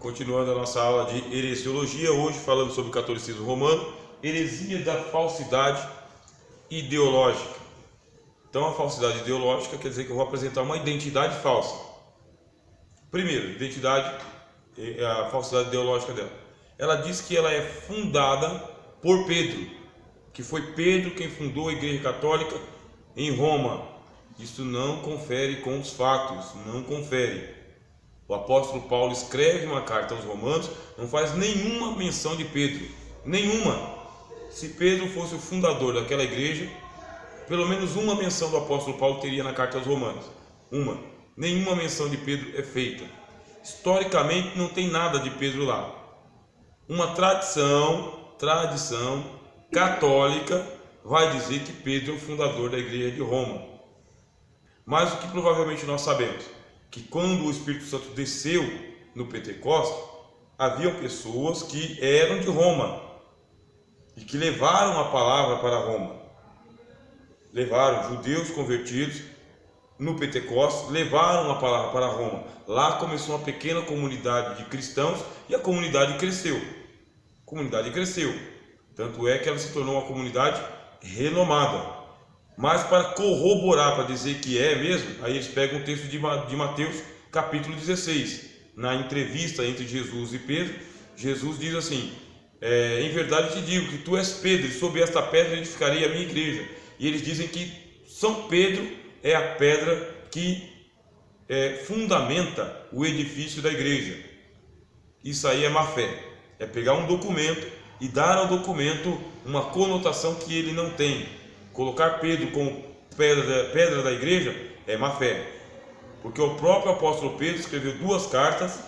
Continuando a nossa aula de heresiologia, hoje falando sobre o catolicismo romano, heresia da falsidade ideológica. Então, a falsidade ideológica quer dizer que eu vou apresentar uma identidade falsa. Primeiro, a falsidade ideológica dela. Ela diz que ela é fundada por Pedro, que foi Pedro quem fundou a Igreja Católica em Roma. Isso não confere com os fatos, não confere. O apóstolo Paulo escreve uma carta aos romanos, não faz nenhuma menção de Pedro, nenhuma. Se Pedro fosse o fundador daquela igreja, pelo menos uma menção do apóstolo Paulo teria na carta aos romanos. Nenhuma menção de Pedro é feita. Historicamente não tem nada de Pedro lá. Uma tradição católica vai dizer que Pedro é o fundador da igreja de Roma. Mas o que provavelmente nós sabemos, que quando o Espírito Santo desceu no Pentecostes, haviam pessoas que eram de Roma e que levaram a palavra para Roma. Levaram judeus convertidos no Pentecostes, levaram a palavra para Roma. Lá começou uma pequena comunidade de cristãos e a comunidade cresceu. Tanto é que ela se tornou uma comunidade renomada. Mas para corroborar, para dizer que é mesmo, aí eles pegam o texto de Mateus capítulo 16. Na entrevista entre Jesus e Pedro, Jesus diz assim: em verdade te digo que tu és Pedro, e sobre esta pedra edificarei a minha igreja. E eles dizem que São Pedro é a pedra que fundamenta o edifício da igreja. Isso aí é má fé, é pegar um documento e dar ao documento uma conotação que ele não tem. Colocar Pedro como pedra da igreja é má fé, porque o próprio apóstolo Pedro escreveu 2 cartas,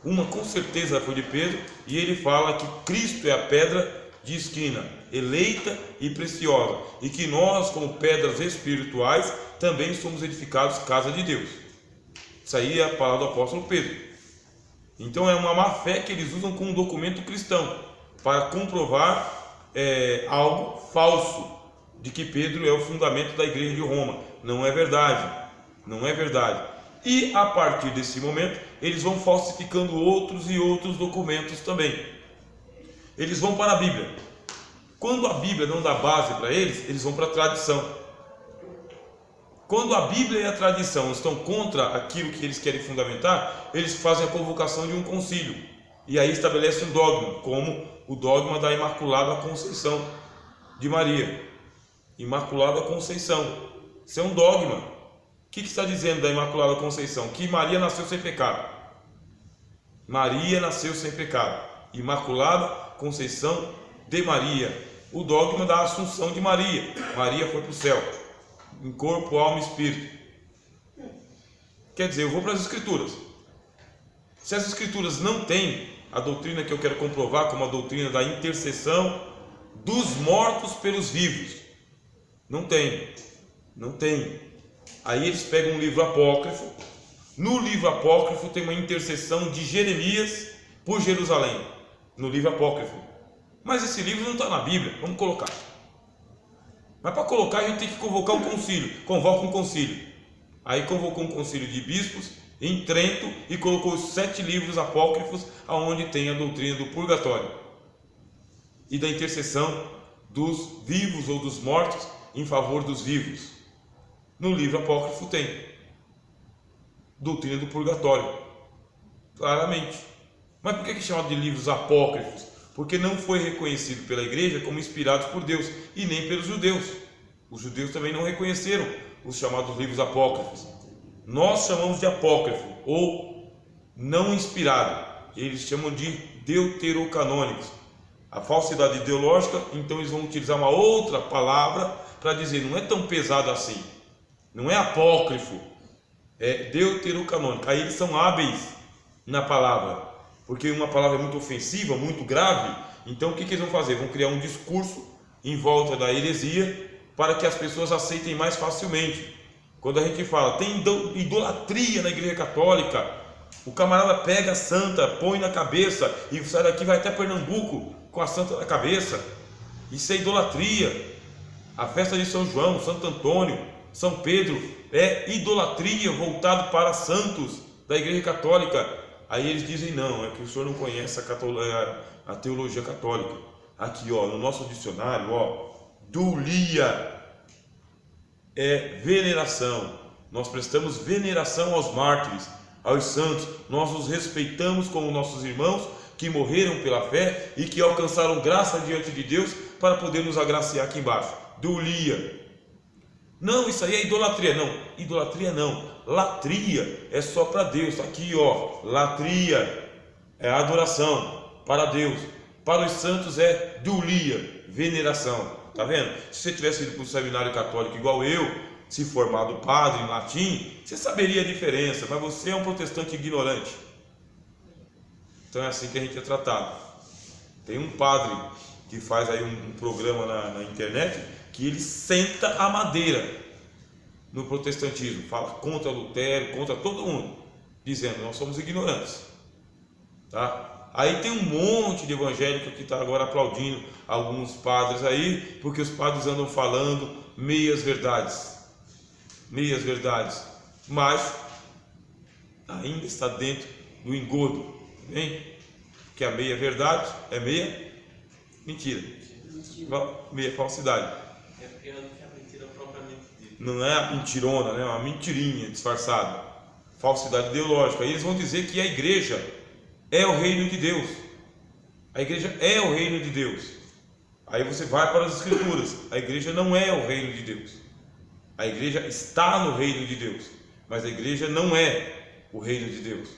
uma com certeza foi de Pedro, e ele fala que Cristo é a pedra de esquina, eleita e preciosa, e que nós, como pedras espirituais, também somos edificados casa de Deus. Isso aí é a palavra do apóstolo Pedro. Então é uma má fé que eles usam com um documento cristão para comprovar algo falso, de que Pedro é o fundamento da igreja de Roma. Não é verdade. E a partir desse momento, eles vão falsificando outros e outros documentos também. Eles vão para a Bíblia. Quando a Bíblia não dá base para eles, eles vão para a tradição. Quando a Bíblia e a tradição estão contra aquilo que eles querem fundamentar, eles fazem a convocação de um concílio. E aí estabelecem um dogma, como o dogma da Imaculada Conceição de Maria. Imaculada Conceição. Isso é um dogma. O que está dizendo da Imaculada Conceição? Que Maria nasceu sem pecado. Imaculada Conceição de Maria. O dogma da Assunção de Maria. Maria foi para o céu, em corpo, alma e espírito. Quer dizer, eu vou para as Escrituras. Se as Escrituras não têm a doutrina que eu quero comprovar, como a doutrina da intercessão dos mortos pelos vivos, não tem. Aí eles pegam um livro apócrifo. No livro apócrifo tem uma intercessão de Jeremias por Jerusalém. No livro apócrifo. Mas esse livro não está na Bíblia. Vamos colocar. Mas para colocar a gente tem que convocar um concílio. Convoca um concílio. Aí convocou um concílio de bispos em Trento e colocou os 7 livros apócrifos aonde tem a doutrina do purgatório e da intercessão dos vivos ou dos mortos em favor dos vivos. No livro apócrifo tem doutrina do purgatório, claramente. Mas por que é chamado de livros apócrifos? Porque não foi reconhecido pela igreja como inspirados por Deus e nem pelos judeus. Os judeus também não reconheceram os chamados livros apócrifos. Nós chamamos de apócrifo ou não inspirado. Eles chamam de deuterocanônicos. A falsidade ideológica, então eles vão utilizar uma outra palavra para dizer, não é tão pesado assim, não é apócrifo, é deuterocanônico. Aí eles são hábeis na palavra, porque uma palavra é muito ofensiva, muito grave. Então o que eles vão fazer? Vão criar um discurso em volta da heresia para que as pessoas aceitem mais facilmente. Quando a gente fala, tem idolatria na igreja católica, o camarada pega a santa, põe na cabeça e sai daqui, vai até Pernambuco com a santa na cabeça. Isso é idolatria. A festa de São João, Santo Antônio, São Pedro é idolatria voltado para santos da igreja católica. Aí eles dizem, não, é que o senhor não conhece a teologia católica. Aqui, ó, no nosso dicionário, ó, dulia é veneração. Nós prestamos veneração aos mártires, aos santos. Nós os respeitamos como nossos irmãos que morreram pela fé e que alcançaram graça diante de Deus para poder nos agraciar aqui embaixo. Dulia. Não, isso aí é idolatria. Não, idolatria não. Latria é só para Deus. Aqui, ó, latria é adoração para Deus. Para os santos é dulia, veneração. Tá vendo? Se você tivesse ido para um seminário católico igual eu, se formado padre em latim, você saberia a diferença, mas você é um protestante ignorante. Então é assim que a gente é tratado. Tem um padre que faz aí um programa na internet que ele senta a madeira no protestantismo, fala contra Lutero, contra todo mundo, dizendo nós somos ignorantes, tá? Aí tem um monte de evangélico que está agora aplaudindo alguns padres aí, porque os padres andam falando meias verdades, mas ainda está dentro do engodo, hein? Que a meia verdade é meia mentira, meia falsidade. É porque não é a mentira propriamente dita. Não é a mentirona, né? Uma mentirinha disfarçada, falsidade ideológica. Aí eles vão dizer que a igreja é o reino de Deus. A igreja é o reino de Deus. Aí você vai para as escrituras. A igreja não é o reino de Deus. A igreja está no reino de Deus, mas a igreja não é o reino de Deus.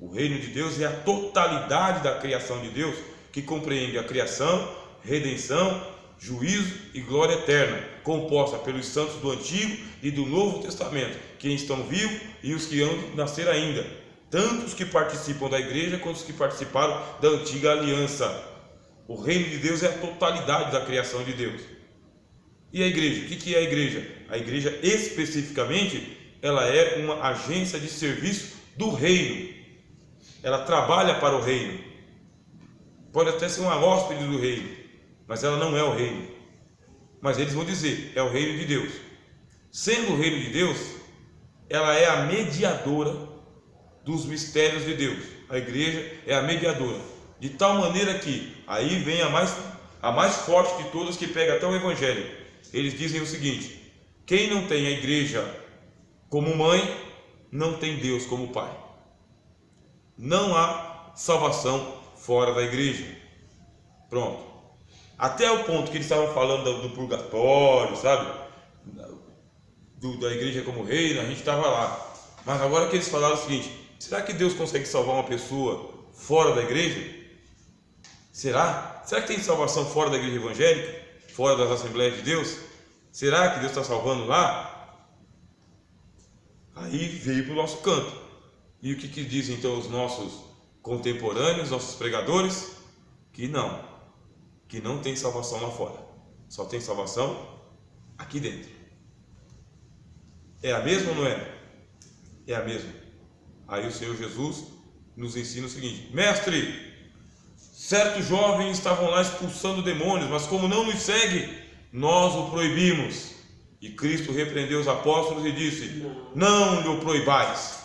O reino de Deus é a totalidade da criação de Deus, que compreende a criação, redenção, juízo e glória eterna, composta pelos santos do Antigo e do Novo Testamento, que estão vivos e os que hão de nascer ainda, tanto os que participam da igreja quanto os que participaram da antiga aliança. O reino de Deus é a totalidade da criação de Deus. E a igreja? O que é a igreja? A igreja, especificamente, ela é uma agência de serviço do reino. Ela trabalha para o reino. Pode até ser uma hóspede do reino, mas ela não é o reino. Mas eles vão dizer, é o reino de Deus. Sendo o reino de Deus, ela é a mediadora dos mistérios de Deus. A igreja é a mediadora, de tal maneira que, aí vem a mais forte de todas, que pega até o evangelho. Eles dizem o seguinte: quem não tem a igreja como mãe, não tem Deus como pai. Não há salvação fora da igreja. Pronto. Até o ponto que eles estavam falando do purgatório, sabe? Da igreja como reino, a gente estava lá. Mas agora que eles falaram o seguinte: será que Deus consegue salvar uma pessoa fora da igreja? Será? Será que tem salvação fora da igreja evangélica? Fora das Assembleias de Deus? Será que Deus está salvando lá? Aí veio para o nosso canto. E o que dizem então os nossos contemporâneos, nossos pregadores? Que não tem salvação lá fora, só tem salvação aqui dentro. É a mesma ou não é? É a mesma. Aí o Senhor Jesus nos ensina o seguinte: mestre, certos jovens estavam lá expulsando demônios, mas como não nos segue, nós o proibimos. E Cristo repreendeu os apóstolos e disse: não lhe proibais.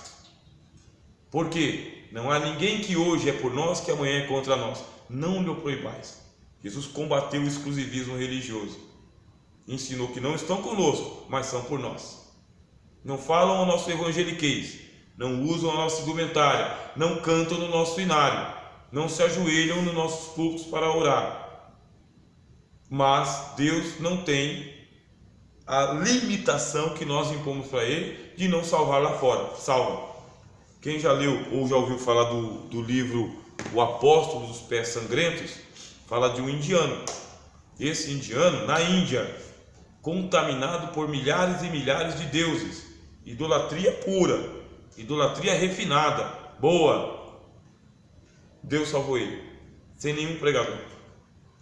Por quê? Não há ninguém que hoje é por nós que amanhã é contra nós. Não lhe proibais. Jesus combateu o exclusivismo religioso. Ensinou que não estão conosco, mas são por nós. Não falam ao nosso evangeliquez, não usam a nossa indumentária, não cantam no nosso inário, não se ajoelham nos nossos púlpitos para orar. Mas Deus não tem a limitação que nós impomos para Ele de não salvar lá fora. Salva. Quem já leu ou já ouviu falar do livro O Apóstolo dos Pés Sangrentos, fala de um indiano. Esse indiano, na Índia, contaminado por milhares e milhares de deuses, idolatria pura, idolatria refinada, boa. Deus salvou ele, sem nenhum pregador.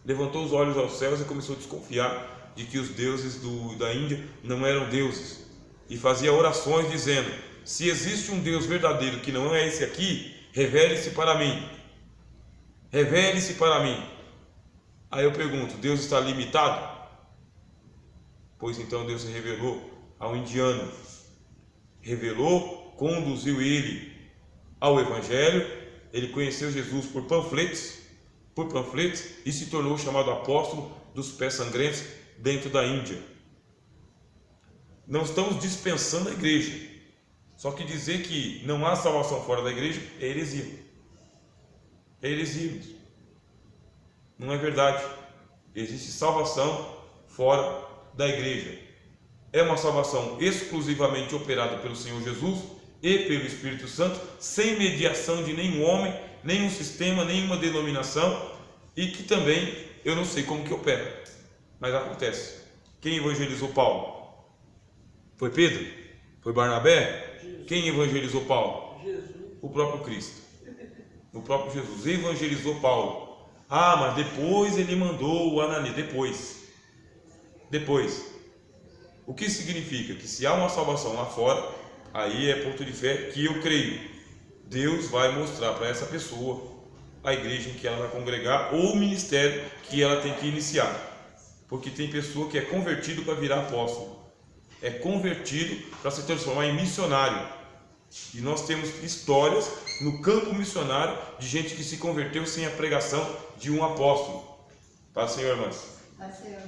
Levantou os olhos aos céus e começou a desconfiar de que os deuses da Índia não eram deuses, e fazia orações dizendo: se existe um Deus verdadeiro que não é esse aqui, revele-se para mim. Revele-se para mim. Aí eu pergunto: Deus está limitado? Pois então Deus se revelou ao indiano. Revelou, conduziu ele ao Evangelho, ele conheceu Jesus por panfletos e se tornou chamado apóstolo dos pés sangrentos dentro da Índia. Não estamos dispensando a igreja, só que dizer que não há salvação fora da igreja é heresia. É heresia. Não é verdade. Existe salvação fora da igreja. É uma salvação exclusivamente operada pelo Senhor Jesus e pelo Espírito Santo, sem mediação de nenhum homem, nenhum sistema, nenhuma denominação, e que também eu não sei como que opera, mas acontece. Quem evangelizou Paulo? Foi Pedro? Foi Barnabé? Quem evangelizou Paulo? O próprio Cristo. O próprio Jesus evangelizou Paulo. Ah, mas depois ele mandou o Ananias. Depois. O que significa? Que se há uma salvação lá fora, aí é ponto de fé que eu creio. Deus vai mostrar para essa pessoa a igreja em que ela vai congregar ou o ministério que ela tem que iniciar. Porque tem pessoa que é convertido para virar apóstolo. É convertido para se transformar em missionário. E nós temos histórias no campo missionário de gente que se converteu sem a pregação de um apóstolo. Tá, Senhor, irmãs? Tá, Senhor.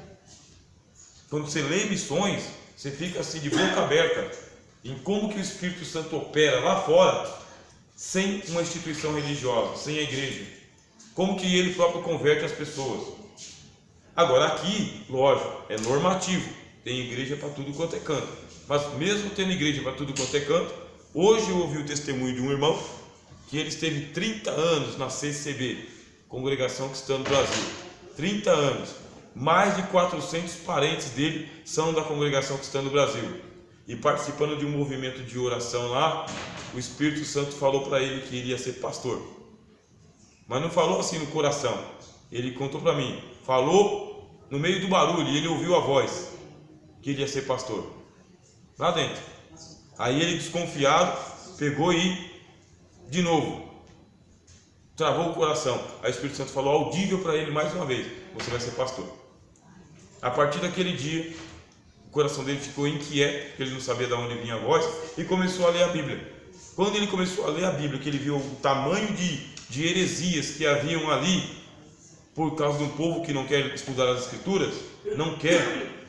Quando você lê missões, você fica assim de boca aberta em como que o Espírito Santo opera lá fora, sem uma instituição religiosa, sem a igreja. Como que ele próprio converte as pessoas. Agora aqui, lógico, é normativo. Tem igreja para tudo quanto é canto. Mas mesmo tendo igreja para tudo quanto é canto, hoje eu ouvi o testemunho de um irmão que ele esteve 30 anos na CCB, Congregação Cristã do Brasil. 30 anos. Mais de 400 parentes dele são da Congregação Cristã do Brasil. E participando de um movimento de oração lá, o Espírito Santo falou para ele que iria ser pastor. Mas não falou assim no coração. Ele contou para mim. Falou no meio do barulho e ele ouviu a voz que ele ia ser pastor. Lá dentro. Aí ele, desconfiado, pegou e de novo travou o coração. Aí o Espírito Santo falou audível para ele mais uma vez: você vai ser pastor. A partir daquele dia, o coração dele ficou inquieto, porque ele não sabia de onde vinha a voz, e começou a ler a Bíblia. Quando ele começou a ler a Bíblia, que ele viu o tamanho de heresias que haviam ali, por causa de um povo que não quer estudar as Escrituras, não quer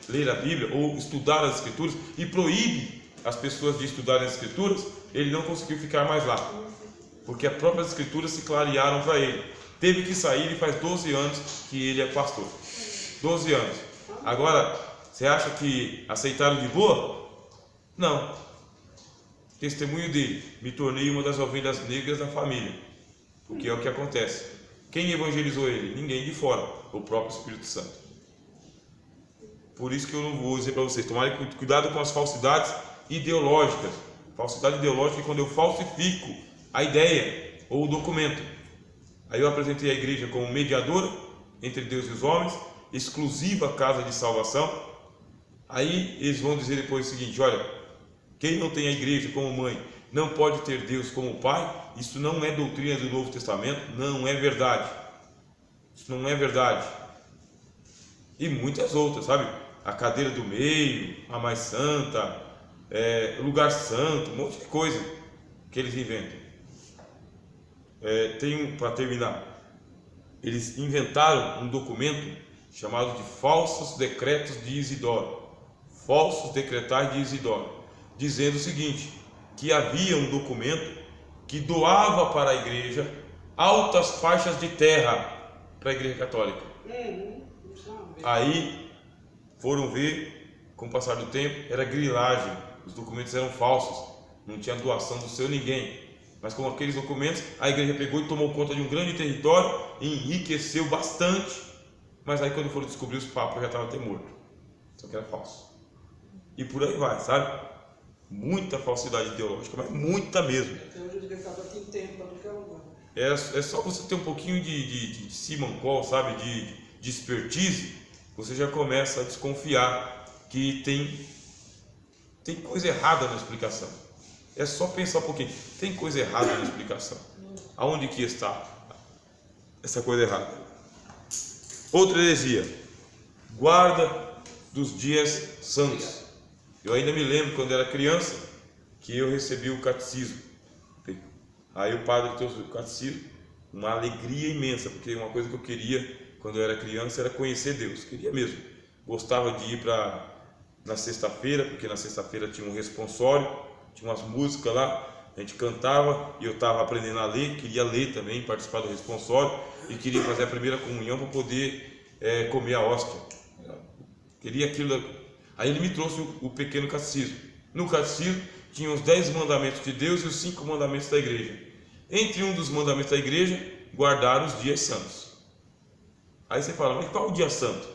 ler a Bíblia ou estudar as Escrituras, e proíbe as pessoas de estudarem as Escrituras, ele não conseguiu ficar mais lá, porque as próprias Escrituras se clarearam para ele. Teve que sair, e faz 12 anos que ele é pastor. 12 anos. Agora, você acha que aceitaram de boa? Não. Testemunho dele: me tornei uma das ovelhas negras da família. Porque é o que acontece. Quem evangelizou ele? Ninguém de fora, o próprio Espírito Santo. Por isso que eu não vou dizer para vocês, tomarem cuidado com as falsidades ideológicas. Falsidade ideológica é quando eu falsifico a ideia ou o documento. Aí eu apresentei a igreja como mediadora entre Deus e os homens, exclusiva casa de salvação. Aí eles vão dizer depois o seguinte: olha, quem não tem a igreja como mãe não pode ter Deus como pai. Isso não é doutrina do Novo Testamento, não é verdade. Isso não é verdade. E muitas outras, sabe? A cadeira do meio, a mais santa, lugar santo, um monte de coisa que eles inventam. Para terminar, eles inventaram um documento chamado de Falsos Decretos de Isidoro. Falsos Decretais de Isidoro, dizendo o seguinte: que havia um documento que doava para a igreja altas faixas de terra para a igreja católica. Aí foram ver, com o passar do tempo, era grilagem, os documentos eram falsos, não tinha doação do seu ninguém. Mas com aqueles documentos, a igreja pegou e tomou conta de um grande território, enriqueceu bastante. Mas aí quando foram descobrir, os papas já estavam até mortos. Só que era falso. E por aí vai, sabe? Muita falsidade ideológica, mas muita mesmo. É só você ter um pouquinho de simancol, sabe? De expertise, você já começa a desconfiar que tem coisa errada na explicação. É só pensar um pouquinho. Tem coisa errada na explicação. Aonde que está essa coisa errada? Outra heresia: guarda dos dias santos. Eu ainda me lembro quando era criança que eu recebi o catecismo. Aí o padre trouxe o catecismo, uma alegria imensa, porque uma coisa que eu queria quando eu era criança era conhecer Deus, queria mesmo. Gostava de ir na sexta-feira, porque na sexta-feira tinha um responsório, tinha umas músicas lá, a gente cantava e eu estava aprendendo a ler, queria ler também, participar do responsório e queria fazer a primeira comunhão para poder comer a hóstia. Queria aquilo. Aí ele me trouxe o pequeno catecismo. No catecismo tinha os 10 mandamentos de Deus e os 5 mandamentos da igreja. Entre um dos mandamentos da igreja, guardar os dias santos. Aí você fala, mas qual o dia santo?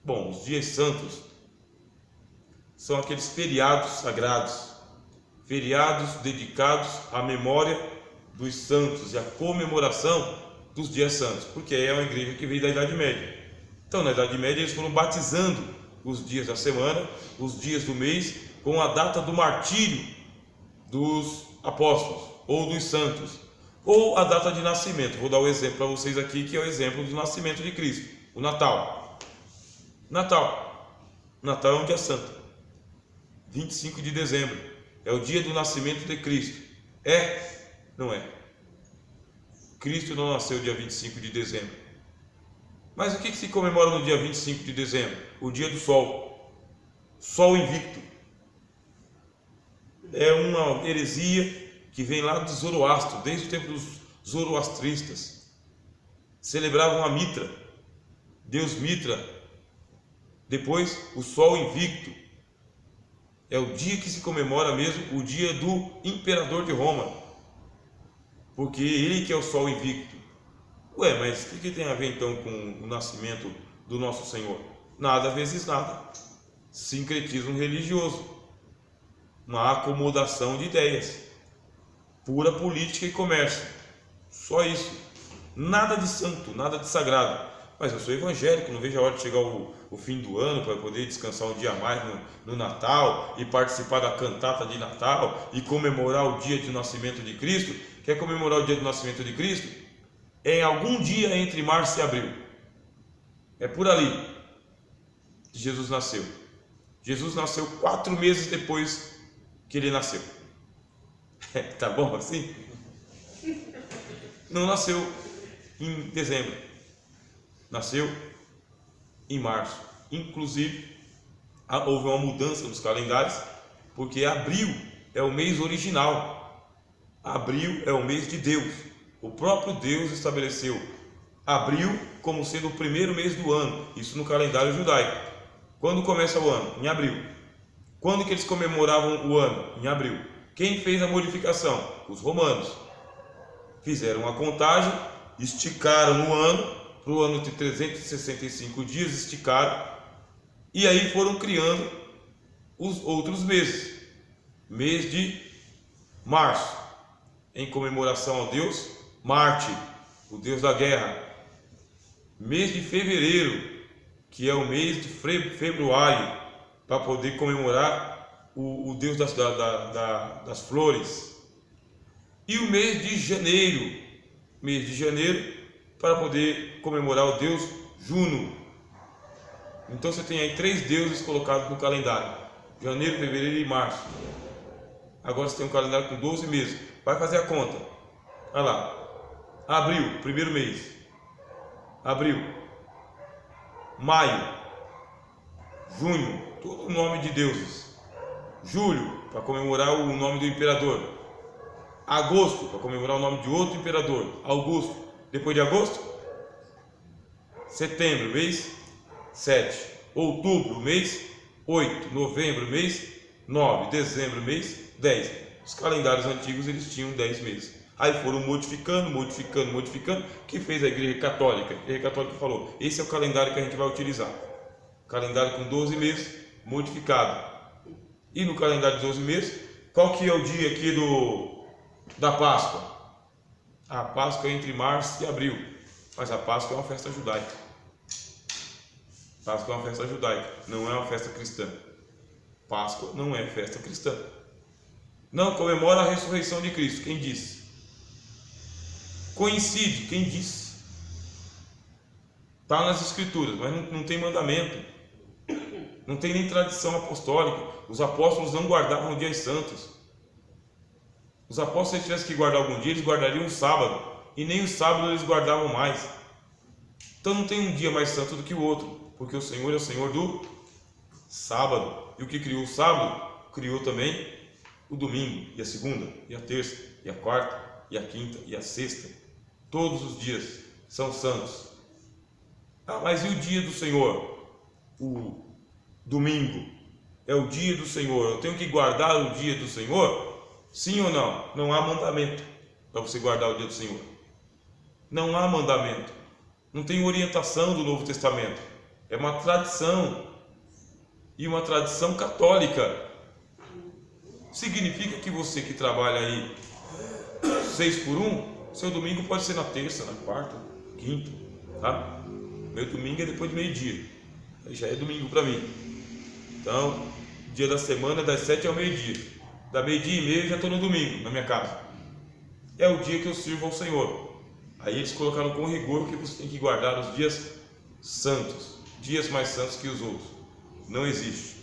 Bom, os dias santos são aqueles feriados sagrados, feriados dedicados à memória dos santos e à comemoração dos dias santos, porque é uma igreja que veio da Idade Média. Então, na Idade Média, eles foram batizando os dias da semana, os dias do mês, com a data do martírio dos apóstolos ou dos santos, ou a data de nascimento. Vou dar um exemplo para vocês aqui, que é o exemplo do nascimento de Cristo, o Natal. Natal é um dia santo, 25 de dezembro, é o dia do nascimento de Cristo. É? Não é. Cristo não nasceu dia 25 de dezembro. Mas o que se comemora no dia 25 de dezembro? O dia do sol, sol invicto. É uma heresia que vem lá de Zoroastro, desde o tempo dos zoroastristas. Celebravam a Mitra, Deus Mitra. Depois, o sol invicto. É o dia que se comemora mesmo, o dia do imperador de Roma, porque ele que é o sol invicto. Ué, mas o que tem a ver então com o nascimento do nosso Senhor? Nada vezes nada. Sincretismo religioso, uma acomodação de ideias, pura política e comércio, só isso. Nada de santo, nada de sagrado. Mas eu sou evangélico, não vejo a hora de chegar o fim do ano para poder descansar um dia a mais no Natal e participar da cantata de Natal e comemorar o dia do nascimento de Cristo. Quer comemorar o dia do nascimento de Cristo? É em algum dia entre março e abril. É por ali que Jesus nasceu. Jesus nasceu 4 meses depois que ele nasceu. Tá bom assim? Não nasceu em dezembro. Nasceu em março. Inclusive, houve uma mudança nos calendários, porque abril é o mês original. Abril é o mês de Deus. O próprio Deus estabeleceu abril como sendo o primeiro mês do ano. Isso no calendário judaico. Quando começa o ano? Em abril. Quando que eles comemoravam o ano? Em abril. Quem fez a modificação? Os romanos. Fizeram a contagem, esticaram o ano, para o ano de 365 dias, esticaram, e aí foram criando os outros meses. Mês de março, em comemoração ao deus Marte, o deus da guerra. Mês de fevereiro, que é o mês de februário, para poder comemorar o deus das flores. E o mês de janeiro, para poder comemorar o deus Juno. Então você tem aí 3 deuses colocados no calendário: janeiro, fevereiro e março. Agora você tem um calendário com 12 meses. Vai fazer a conta. Olha lá. Abril, primeiro mês. Abril. Maio. Junho, todo o nome de deuses. Julho, para comemorar o nome do imperador. Agosto, para comemorar o nome de outro imperador, Augusto. Depois de agosto, setembro, mês 7. Outubro, mês 8. Novembro, mês 9. Dezembro, mês 10. Os calendários antigos eles tinham 10 meses. Aí foram modificando, que fez a Igreja Católica. A Igreja Católica falou: esse é o calendário que a gente vai utilizar. Calendário com 12 meses, modificado. E no calendário de 12 meses, qual que é o dia aqui da Páscoa? A Páscoa é entre março e abril, mas a Páscoa é uma festa judaica. Páscoa é uma festa judaica, não é uma festa cristã. Páscoa não é festa cristã. Não comemora a ressurreição de Cristo. Quem disse? Coincide. Quem disse? Está nas Escrituras, mas não tem mandamento. Não tem nem tradição apostólica. Os apóstolos não guardavam dias santos. Os apóstolos, se eles tivessem que guardar algum dia, eles guardariam o sábado, e nem o sábado eles guardavam mais. Então não tem um dia mais santo do que o outro, porque o Senhor é o Senhor do sábado. E o que criou o sábado, criou também o domingo, e a segunda, e a terça, e a quarta, e a quinta, e a sexta. Todos os dias são santos. Ah, mas e o dia do Senhor? O domingo é o dia do Senhor. Eu tenho que guardar o dia do Senhor? Sim ou não? Não há mandamento para você guardar o dia do Senhor. Não há mandamento. Não tem orientação do Novo Testamento. É uma tradição. E uma tradição católica. Significa que você que trabalha aí 6 por 1, seu domingo pode ser na terça, na quarta, quinta, tá? Meu domingo é depois de meio-dia. Aí já é domingo para mim. Então, dia da semana é das 7 ao meio-dia. Da meio-dia e meia eu já estou no domingo, na minha casa. É o dia que eu sirvo ao Senhor. Aí eles colocaram com rigor que você tem que guardar os dias santos. Dias mais santos que os outros. Não existe.